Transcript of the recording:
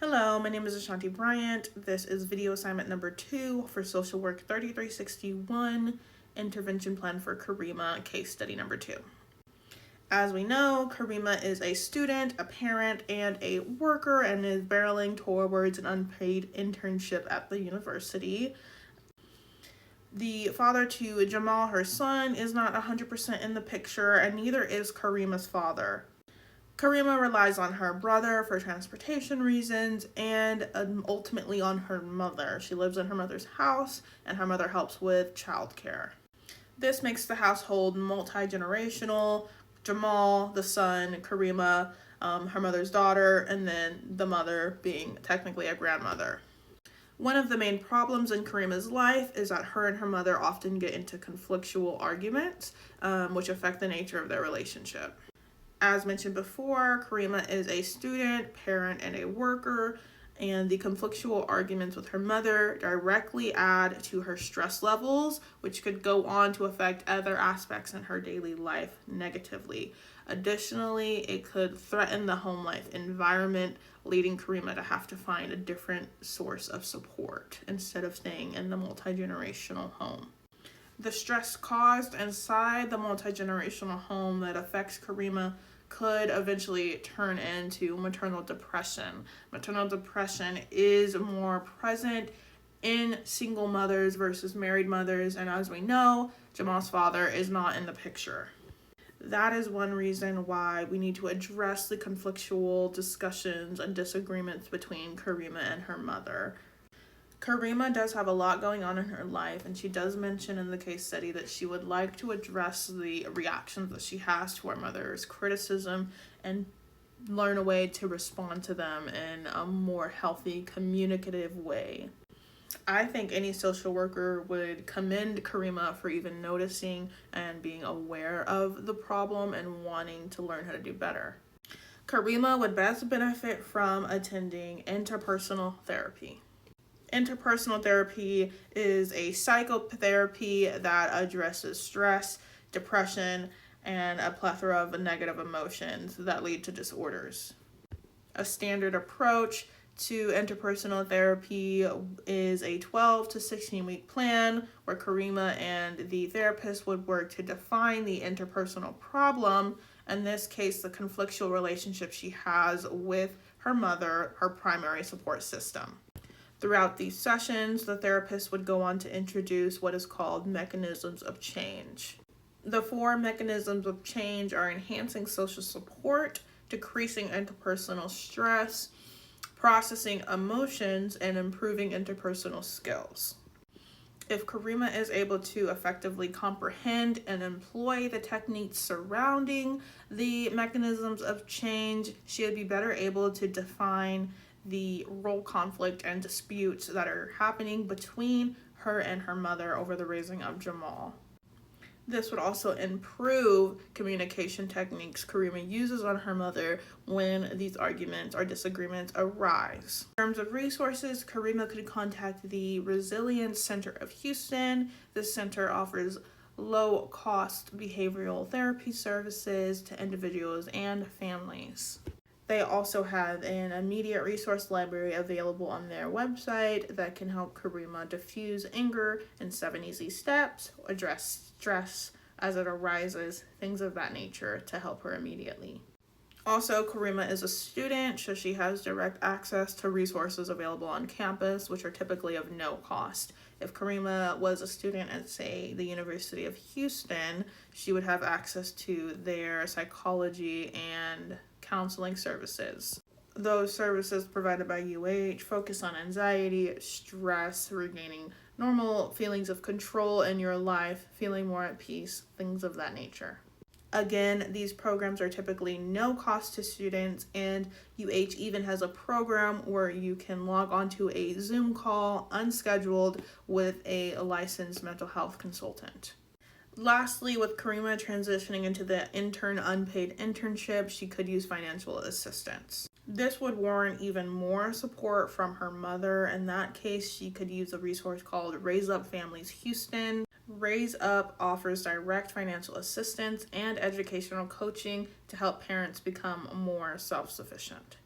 Hello, my name is Ashanti Bryant. This is video assignment number 2 for Social Work 3361, Intervention Plan for Karima, case study number 2. As we know, Karima is a student, a parent, and a worker and is barreling towards an unpaid internship at the university. The father to Jamal, her son, is not 100% in the picture, and neither is Karima's father. Karima relies on her brother for transportation reasons and ultimately on her mother. She lives in her mother's house and her mother helps with childcare. This makes the household multi-generational. Jamal, the son, Karima, her mother's daughter, and then the mother being technically a grandmother. One of the main problems in Karima's life is that her and her mother often get into conflictual arguments, which affect the nature of their relationship. As mentioned before, Karima is a student, parent, and a worker, and the conflictual arguments with her mother directly add to her stress levels, which could go on to affect other aspects in her daily life negatively. Additionally, it could threaten the home life environment, leading Karima to have to find a different source of support instead of staying in the multi-generational home. The stress caused inside the multi-generational home that affects Karima could eventually turn into maternal depression. Maternal depression is more present in single mothers versus married mothers, and as we know, Jamal's father is not in the picture. That is one reason why we need to address the conflictual discussions and disagreements between Karima and her mother. Karima does have a lot going on in her life, and she does mention in the case study that she would like to address the reactions that she has to her mother's criticism and learn a way to respond to them in a more healthy, communicative way. I think any social worker would commend Karima for even noticing and being aware of the problem and wanting to learn how to do better. Karima would best benefit from attending interpersonal therapy. Interpersonal therapy is a psychotherapy that addresses stress, depression, and a plethora of negative emotions that lead to disorders. A standard approach to interpersonal therapy is a 12 to 16 week plan where Karima and the therapist would work to define the interpersonal problem, in this case the conflictual relationship she has with her mother, her primary support system. Throughout these sessions, the therapist would go on to introduce what is called mechanisms of change. The 4 mechanisms of change are enhancing social support, decreasing interpersonal stress, processing emotions, and improving interpersonal skills. If Karima is able to effectively comprehend and employ the techniques surrounding the mechanisms of change, she would be better able to define the role conflict and disputes that are happening between her and her mother over the raising of Jamal. This would also improve communication techniques Karima uses on her mother when these arguments or disagreements arise. In terms of resources, Karima could contact the Resilience Center of Houston. This center offers low-cost behavioral therapy services to individuals and families. They also have an immediate resource library available on their website that can help Karima diffuse anger in 7 easy steps, address stress as it arises, things of that nature to help her immediately. Also, Karima is a student, so she has direct access to resources available on campus, which are typically of no cost. If Karima was a student at, say, the University of Houston, she would have access to their psychology and counseling services. Those services provided by UH focus on anxiety, stress, regaining normal feelings of control in your life, feeling more at peace, things of that nature. Again, these programs are typically no cost to students, and UH even has a program where you can log onto a Zoom call unscheduled with a licensed mental health consultant. Lastly, with Karima transitioning into the intern unpaid internship, she could use financial assistance. This would warrant even more support from her mother. In that case, she could use a resource called Raise Up Families Houston. Raise Up offers direct financial assistance and educational coaching to help parents become more self-sufficient.